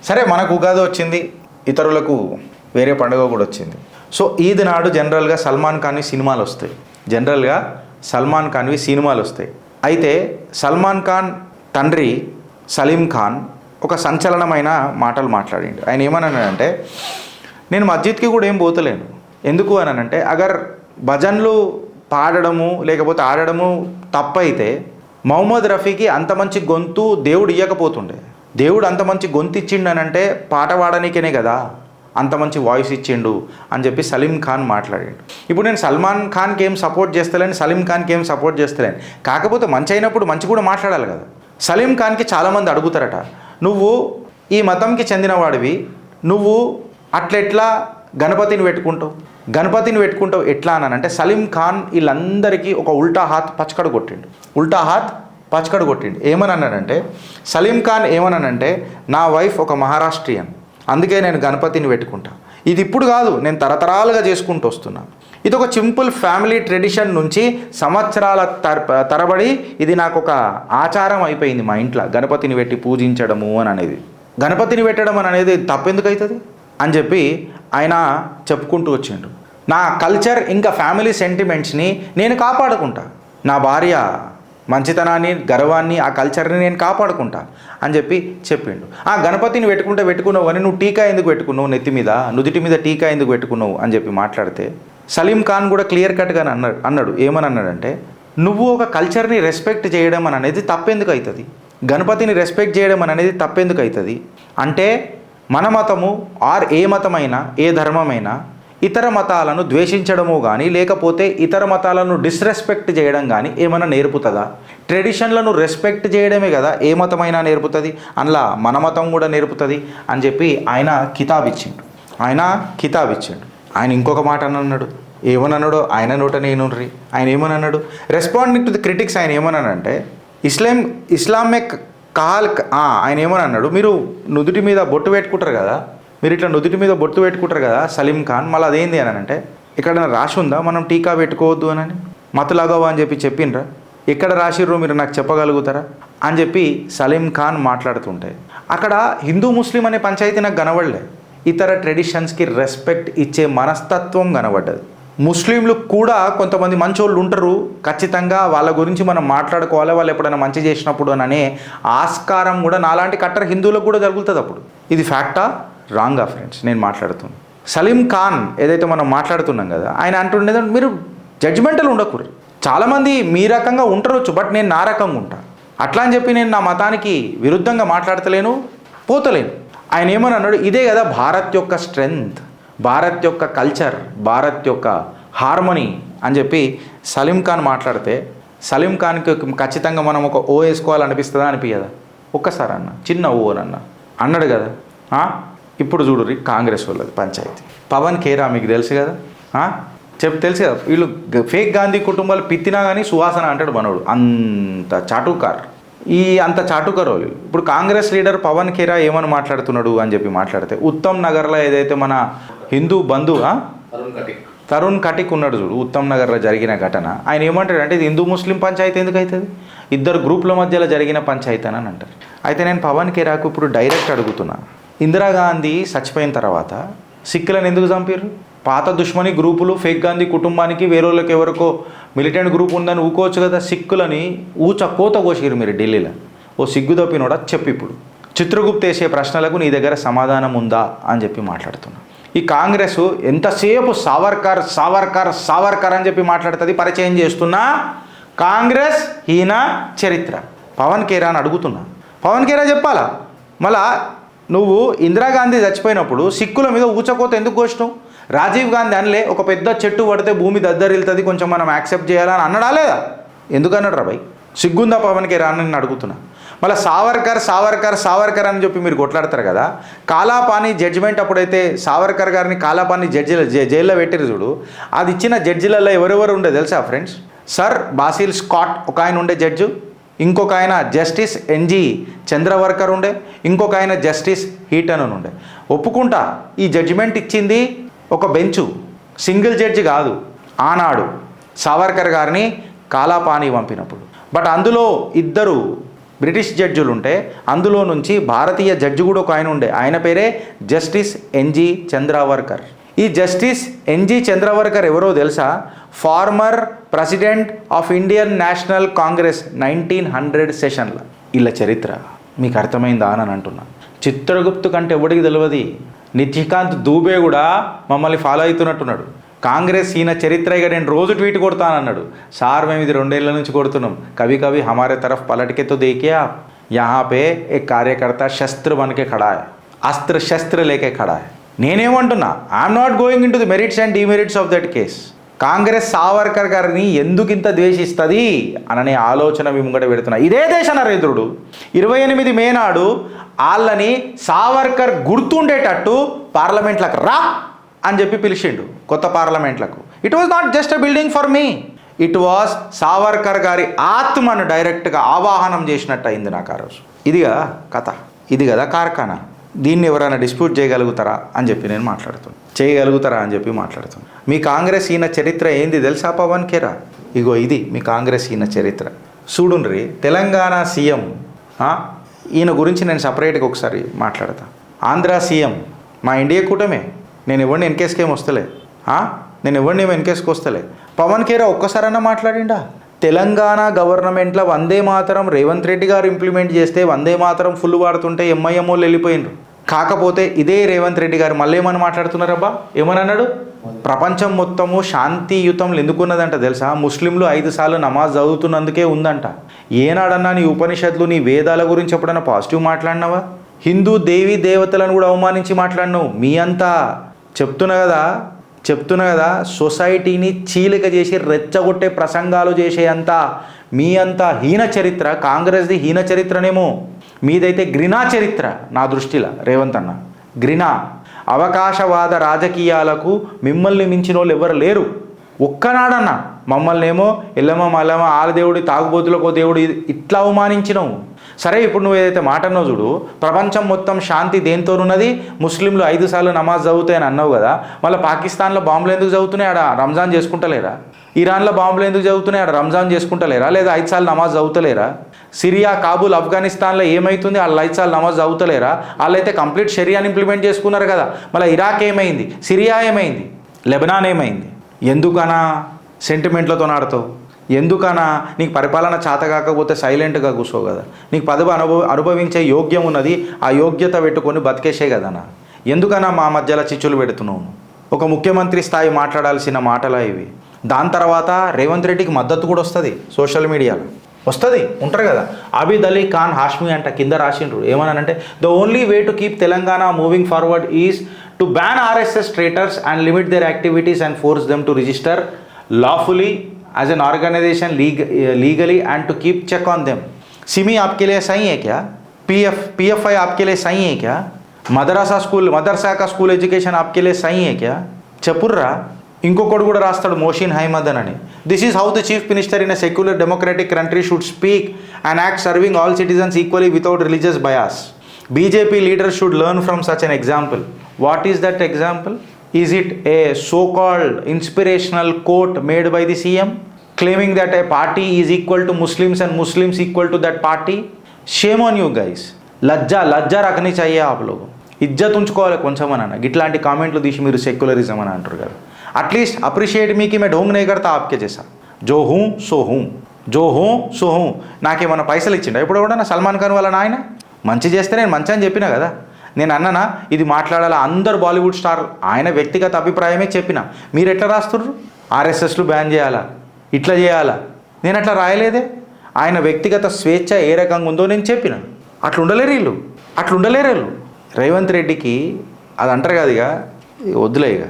సరే, మనకు ఉగాది వచ్చింది, ఇతరులకు వేరే పండుగ కూడా వచ్చింది. సో ఈద్ నాడు జనరల్గా సల్మాన్ ఖాన్వి సినిమాలు వస్తాయి. అయితే సల్మాన్ ఖాన్ తండ్రి సలీం ఖాన్ ఒక సంచలనమైన మాటలు మాట్లాడిండు. ఆయన ఏమన్నానంటే, నేను మస్జిద్కి కూడా ఏం పోతలేను. ఎందుకు అనంటే, అగర్ భజన్లు పాడడము లేకపోతే ఆడడము తప్పైతే మొహమ్మద్ రఫీకి అంత మంచి గొంతు దేవుడు ఇవ్వకపోతుండే. దేవుడు అంత మంచి గొంతు ఇచ్చిండు అనంటే పాట పాడనీకేనే కదా అంత మంచి వాయిస్ ఇచ్చిండు అని చెప్పి సలీం ఖాన్ మాట్లాడాడు. ఇప్పుడు నేను సల్మాన్ ఖాన్కి ఏం సపోర్ట్ చేస్తలేను, సలీం ఖాన్కి ఏం సపోర్ట్ చేస్తలేను. కాకపోతే మంచి అయినప్పుడు మంచి కూడా మాట్లాడాలి కదా. సలీం ఖాన్కి చాలామంది అడుగుతారట, నువ్వు ఈ మతంకి చెందినవాడివి, నువ్వు అట్లెట్లా గణపతిని పెట్టుకుంటావు ఎట్లా అని అంటే, సలీం ఖాన్ వీళ్ళందరికీ ఒక ఉల్టా హాత్ పచ్చకడు కొట్టిండు. ఏమన్నానంటే, సలీం ఖాన్ ఏమన్నానంటే, నా వైఫ్ ఒక మహారాష్ట్రియన్, అందుకే నేను గణపతిని పెట్టుకుంటా. ఇది ఇప్పుడు కాదు, నేను తరతరాలుగా చేసుకుంటూ వస్తున్నా. ఇది ఒక సింపుల్ ఫ్యామిలీ ట్రెడిషన్ నుంచి సంవత్సరాల తరబడి ఇది నాకు ఒక ఆచారం అయిపోయింది మా ఇంట్లో, గణపతిని పెట్టి పూజించడము అని అనేది. గణపతిని పెట్టడం అని అనేది తప్పెందుకు అవుతుంది అని చెప్పి ఆయన చెప్పుకుంటూ వచ్చిండు. నా కల్చర్ ఇంకా ఫ్యామిలీ సెంటిమెంట్స్ని నేను కాపాడుకుంటా, నా భార్య మంచితనాన్ని గర్వాన్ని ఆ కల్చర్ని నేను కాపాడుకుంటా అని చెప్పి చెప్పిండు. ఆ గణపతిని పెట్టుకున్నావు అని నువ్వు టీకా ఎందుకు పెట్టుకున్నావు, నుదుటి మీద టీకా ఎందుకు పెట్టుకున్నావు అని చెప్పి మాట్లాడితే సలీం ఖాన్ కూడా క్లియర్ కట్గా అన్నాడు. ఏమన్నాడంటే, నువ్వు ఒక కల్చర్ని రెస్పెక్ట్ చేయడం అని అనేది తప్పెందుకు అవుతుంది, గణపతిని రెస్పెక్ట్ చేయడం అని అనేది తప్పెందుకు అవుతుంది అంటే, మన మతము ఆర్ ఏ మతమైనా ఏ ధర్మమైనా ఇతర మతాలను ద్వేషించడము కానీ లేకపోతే ఇతర మతాలను డిస్రెస్పెక్ట్ చేయడం కానీ ఏమైనా నేర్పుతుందా? ట్రెడిషన్లను రెస్పెక్ట్ చేయడమే కదా ఏ మతమైనా నేర్పుతుంది, అందులో మన మతం కూడా నేర్పుతుంది అని చెప్పి ఆయన కితాబ్ ఇచ్చిండు. ఆయన ఇంకొక మాట అన్నాడు. ఏమన్నాడో ఆయన నోట నేను ఆయన ఏమన్నాడు, రెస్పాండింగ్ టు ది క్రిటిక్స్ ఆయన ఏమన్నానంటే, ఇస్లామిక్ కాల్ ఆయన ఏమన్నాడు, మీరు నుదుటి మీద బొట్టు పెట్టుకుంటారు కదా సలీం ఖాన్, మళ్ళీ అదేంది అని అంటే, ఇక్కడ రాసి ఉందా మనం టీకా పెట్టుకోవద్దు అని, మతులాగవా అని చెప్పి చెప్పిండ్రా, ఎక్కడ రాసిర్రో మీరు నాకు చెప్పగలుగుతారా అని చెప్పి సలీం ఖాన్ మాట్లాడుతుంటే, అక్కడ హిందూ ముస్లిం అనే పంచాయతీ నాకు కనబడలే, ఇతర ట్రెడిషన్స్కి రెస్పెక్ట్ ఇచ్చే మనస్తత్వం కనబడ్డది. ముస్లింలు కూడా కొంతమంది మంచోళ్ళు ఉంటారు, ఖచ్చితంగా వాళ్ళ గురించి మనం మాట్లాడుకోవాలి, వాళ్ళు ఎప్పుడైనా మంచి చేసినప్పుడు అనే ఆస్కారం కూడా నాలాంటి కట్టర్ హిందువులకు కూడా జరుగుతుంది. అప్పుడు ఇది ఫ్యాక్టా రాంగా ఫ్రెండ్స్ నేను మాట్లాడుతున్నాను. సలీం ఖాన్ ఏదైతే మనం మాట్లాడుతున్నాం కదా, ఆయన అంటుండేది మీరు జడ్జిమెంటల్ ఉండకూడదు, చాలామంది మీ రకంగా ఉంటారొచ్చు, బట్ నేను నా రకంగా ఉంటా, అట్లా అని చెప్పి నేను నా మతానికి విరుద్ధంగా మాట్లాడతలేను, పోతలేను. ఆయన ఏమని అన్నాడు, ఇదే కదా భారత్ యొక్క స్ట్రెంగ్త్, భారత్ యొక్క కల్చర్, భారత్ యొక్క హార్మనీ అని చెప్పి సలీం ఖాన్ మాట్లాడితే, సలీం ఖాన్కి ఖచ్చితంగా మనం ఒక ఓ వేసుకోవాలనిపిస్తుందా అనిపించదా? ఒక్కసారి అన్న చిన్న ఓ అన్నాడు కదా. ఇప్పుడు చూడు కాంగ్రెస్ వాళ్ళది పంచాయతీ, పవన్ ఖేరా మీకు తెలుసు కదా, తెలుసు కదా, వీళ్ళు ఫేక్ గాంధీ కుటుంబాలు పిత్తినా కానీ సువాసన అంటాడు మనోడు, అంత చాటుకార్ వాళ్ళు. ఇప్పుడు కాంగ్రెస్ లీడర్ పవన్ ఖేరా ఏమని మాట్లాడుతున్నాడు అని చెప్పి మాట్లాడితే, ఉత్తమ్ నగర్లో ఏదైతే మన హిందూ బంధు తరుణ్ కటిక్ ఉన్నాడు చూడు, ఉత్తమ్ నగర్లో జరిగిన ఘటన, ఆయన ఏమంటాడంటే ఇది హిందూ ముస్లిం పంచాయతీ ఎందుకు అవుతుంది, ఇద్దరు గ్రూపుల మధ్యలో జరిగిన పంచాయతీ అని అంటారు. అయితే నేను పవన్ ఖేరాకు ఇప్పుడు డైరెక్ట్ అడుగుతున్నా, ఇందిరాగాంధీ చచ్చిపోయిన తర్వాత సిక్కులను ఎందుకు చంపారు? పాత దుష్మని గ్రూపులు ఫేక్ గాంధీ కుటుంబానికి వేరేళ్ళకి ఎవరికో మిలిటెంట్ గ్రూప్ ఉందని ఊకోవచ్చు కదా, సిక్కులని కోత కోసిరు మీరు ఢిల్లీలో. ఓ సిగ్గు తప్పినోడా చెప్పి ఇప్పుడు చిత్రగుప్త వేసే ప్రశ్నలకు నీ దగ్గర సమాధానం ఉందా అని చెప్పి మాట్లాడుతున్నా. ఈ కాంగ్రెస్ ఎంతసేపు సావర్కర్ అని చెప్పి మాట్లాడుతుంది, పరిచయం చేస్తున్నా కాంగ్రెస్ హీన చరిత్ర. పవన్ ఖేరా అని అడుగుతున్నా, పవన్ ఖేరా చెప్పాలా? మళ్ళా నువ్వు ఇందిరాగాంధీ చచ్చిపోయినప్పుడు సిక్కుల మీద ఊచకోత ఎందుకు కోసినావు? రాజీవ్ గాంధీ అనలే ఒక పెద్ద చెట్టు పడితే భూమి దద్దరిల్తుంది, కొంచెం మనం యాక్సెప్ట్ చేయాలని అన్నాడా లేదా? ఎందుకన్నాడు రా భయ్? సిగ్గుందా పవన్ ఖేరా అని నేను అడుగుతున్నా. మళ్ళీ సావర్కర్ అని చెప్పి మీరు కొట్లాడతారు కదా, కాలాపాని జడ్జిమెంట్ అప్పుడైతే సావర్కర్ గారిని కాలాపాని జైల్లో పెట్టిరు చూడు, అది ఇచ్చిన జడ్జిలలో ఎవరెవరు ఉండే తెలుసా ఫ్రెండ్స్? సర్ బాసిల్ స్కాట్ ఒక ఆయన ఉండే జడ్జు, ఇంకొక ఆయన జస్టిస్ ఎన్జి చంద్రవర్కర్ ఉండే, ఇంకొక ఆయన జస్టిస్ హీటన్ ఉండే. ఒప్పుకుంటా ఈ జడ్జిమెంట్ ఇచ్చింది ఒక బెంచు, సింగిల్ జడ్జి కాదు ఆనాడు సావర్కర్ గారిని కాలాపాని పంపినప్పుడు. బట్ అందులో ఇద్దరు బ్రిటిష్ జడ్జిలు ఉంటే అందులో నుంచి భారతీయ జడ్జి కూడా ఒక ఆయన ఉండే, ఆయన పేరే జస్టిస్ ఎన్జి చంద్రావర్కర్. ఈ జస్టిస్ ఎన్జి చంద్రావర్కర్ ఎవరో తెలుసా? Former president of Indian national Congress 1900 సెషన్లో. ఇలా చరిత్ర మీకు అర్థమైందా అని అంటున్నా. చిత్రగుప్తు కంటే ఎవడికి తెలియదు. నిత్యకాంత్ దూబే కూడా మమ్మల్ని ఫాలో అవుతున్నట్టున్నాడు. కాంగ్రెస్ ఈయన చరిత్ర ఇక నేను రోజు ట్వీట్ కొడతానన్నాడు. సార్ మేము ఇది 2 ఏళ్ల నుంచి కొడుతున్నాం. కవి కవి హమారే తరఫ్ పలట్కే తో దేఖియా యహా పే ఏ కార్యకర్త శస్త్ర బన్కే ఖడా హై, అస్త్ర శస్త్ర లేకే ఖడా హై. నేనేమంటున్నా, I'm not going in to the merits and demerits of that case. Congress Savarkar గారిని ఎందుకు ఇంత ద్వేషిస్తుంది అననే ఆలోచన మీ ముంగట పెడుతున్నా. ఇదే దేశ నరేంద్రుడు 28 మే నాడు వాళ్ళని సావర్కర్ గుర్తుండేటట్టు పార్లమెంట్లకు రా అని చెప్పి పిలిచిండు, కొత్త పార్లమెంట్లకు. It was not just a building for me, it was Savarkar గారి ఆత్మను డైరెక్ట్గా ఆవాహనం చేసినట్టు అయింది నాకు ఆ రోజు. ఇదిగా కథ, ఇది కదా కార్ఖానా. దీన్ని ఎవరైనా డిస్ప్యూట్ చేయగలుగుతారా అని చెప్పి నేను మాట్లాడుతున్నాను, చేయగలుగుతారా అని చెప్పి మాట్లాడుతున్నాను. మీ కాంగ్రెస్ ఈయన చరిత్ర ఏంది తెలుసా పవన్ ఖేరా? ఇగో ఇది మీ కాంగ్రెస్ ఈయన చరిత్ర. చూడుండ్రి, తెలంగాణ సీఎం ఈయన గురించి నేను సపరేట్గా ఒకసారి మాట్లాడతా. ఆంధ్ర సీఎం మా ఇండియా కూటమే. నేను ఎవరిని ఎన్కేస్కేం వస్తలే, నేను ఎవరిని ఎన్కేస్కి వస్తలే. పవన్ ఖేరా ఒక్కసారన్నా మాట్లాడిండా? తెలంగాణ గవర్నమెంట్లో వందే మాతరం రేవంత్ రెడ్డి గారు ఇంప్లిమెంట్ చేస్తే వందే మాతరం ఫుల్ వాడుతుంటే ఎంఐఎం వాళ్ళు వెళ్ళిపోయినారు. కాకపోతే ఇదే రేవంత్ రెడ్డి గారు మళ్ళీ ఏమని మాట్లాడుతున్నారబ్బా? ఏమని అన్నాడు? ప్రపంచం మొత్తము శాంతియుతంలో ఎందుకున్నదంట తెలుసా? ముస్లింలు 5 సార్లు నమాజ్ చదువుతున్నందుకే ఉందంట. ఏనాడన్నా నీ ఉపనిషత్తులు నీ వేదాల గురించి ఎప్పుడన్నా పాజిటివ్ మాట్లాడినావా? హిందూ దేవీ దేవతలను కూడా అవమానించి మాట్లాడినావు. మీ అంతా చెప్తున్నా కదా సొసైటీని చీలిక చేసి రెచ్చగొట్టే ప్రసంగాలు చేసే అంతా మీ అంతా హీన చరిత్ర. కాంగ్రెస్ది హీన చరిత్రనేమో, మీదైతే గ్రినా చరిత్ర నా దృష్టిలో. రేవంత్ అన్న గ్రినా. అవకాశవాద రాజకీయాలకు మిమ్మల్ని మించిన వాళ్ళు ఎవరు లేరు. ఒక్కనాడన్నా మమ్మల్ని ఏమో ఎల్లమ్మ మల్లమ్మ ఆలదేవుడి తాగుబోతులకు దేవుడు ఇట్లా అవమానించినావు. సరే, ఇప్పుడు నువ్వు ఏదైతే మాట అన్నావు చూడు, ప్రపంచం మొత్తం శాంతి దేంతోనున్నది? ముస్లింలు 5 సార్లు నమాజ్ చదువుతాయని అన్నావు కదా. మళ్ళీ పాకిస్తాన్లో బాంబులు ఎందుకు చదువుతున్నాయి? ఆడ రంజాన్ చేసుకుంటలేరా? ఇరాన్లో బాంబులు ఎందుకు చదువుతున్నాయి? ఆడ రంజాన్ చేసుకుంటలేరా? లేదా 5 సార్లు నమాజ్ చదువుతలేరా? సిరియా, కాబూల్, ఆఫ్ఘనిస్తాన్లో ఏమవుతుంది? వాళ్ళు 5 సార్లు నమాజ్ చదువుతలేరా? వాళ్ళైతే కంప్లీట్ షరియాని ఇంప్లిమెంట్ చేసుకున్నారు కదా. మళ్ళీ ఇరాక్ ఏమైంది? సిరియా ఏమైంది? లెబనాన్ ఏమైంది? ఎందుకనా సెంటిమెంట్లతో ఆడతావు? ఎందుకనా నీకు పరిపాలన చేత కాకపోతే సైలెంట్గా కూర్చో కదా. నీకు పదవి అనుభవించే యోగ్యం ఉన్నది, ఆ యోగ్యత పెట్టుకొని బతికేసే కదనా. ఎందుకన్నా మా మధ్యలో చిచ్చులు పెడుతున్నావు? ఒక ముఖ్యమంత్రి స్థాయి మాట్లాడాల్సిన మాటలా ఇవి. దాని తర్వాత రేవంత్ రెడ్డికి మద్దతు కూడా వస్తుంది, సోషల్ మీడియాలో వస్తుంది, ఉంటారు కదా. అబీద్ అలీ ఖాన్ హాష్మి అంట కింద రాసిండ్రు. ఏమన్నానంటే, the only way to keep Telangana moving forward is to ban RSS traitors and limit their activities and force them to register lawfully as an organization legally and to keep check on them. Simi आपके लिए सही है क्या? PFI आपके लिए सही है क्या? मदरसा का स्कूल एजुकेशन आपके लिए सही है क्या? చెప్పుర్రా. ఇంకొకడు కూడా రాస్తాడు మోషిన్ హైమదన్ అని. This is how the chief minister in a secular democratic country should speak and act serving all citizens equally without religious bias. BJP leaders should learn from such an example. What is that example? Is it a so-called inspirational quote made by the CM claiming that a party is equal to Muslims and Muslims equal to that party? Shame on you guys. లజ్జా రఖనీ చాయే ఆప్ లోగో. ఇజ్జత్ ఉంచుకోవాలి కొంచెం అన్న. ఇట్లాంటి కామెంట్లు తీసి మీరు సెక్యులరిజం అని అంటారు కదా. అట్లీస్ట్ అప్రిషియేట్ మీకి మే ఢోంగ్ నే కర్తా ఆప్కే చేసా. జో హూ. నాకేమన్నా పైసలు ఇచ్చిండా ఇప్పుడు కూడా? సల్మాన్ ఖాన్ వాళ్ళ నాయన మంచి చేస్తే నేను మంచి అని చెప్పినా కదా. నేను అన్ననా ఇది మాట్లాడాలా? అందరు బాలీవుడ్ స్టార్ ఆయన వ్యక్తిగత అభిప్రాయమే చెప్పిన. మీరు ఎట్లా రాస్తుర్రు? RSSలు బ్యాన్ చేయాలా, ఇట్లా చేయాలా? నేను అట్లా రాయలేదే. ఆయన వ్యక్తిగత స్వేచ్ఛ ఏ రకంగా ఉందో నేను చెప్పిన. అట్లా ఉండలేరు వీళ్ళు. రేవంత్ రెడ్డికి అది అంటారు కదా, ఇక వద్దులే ఇక.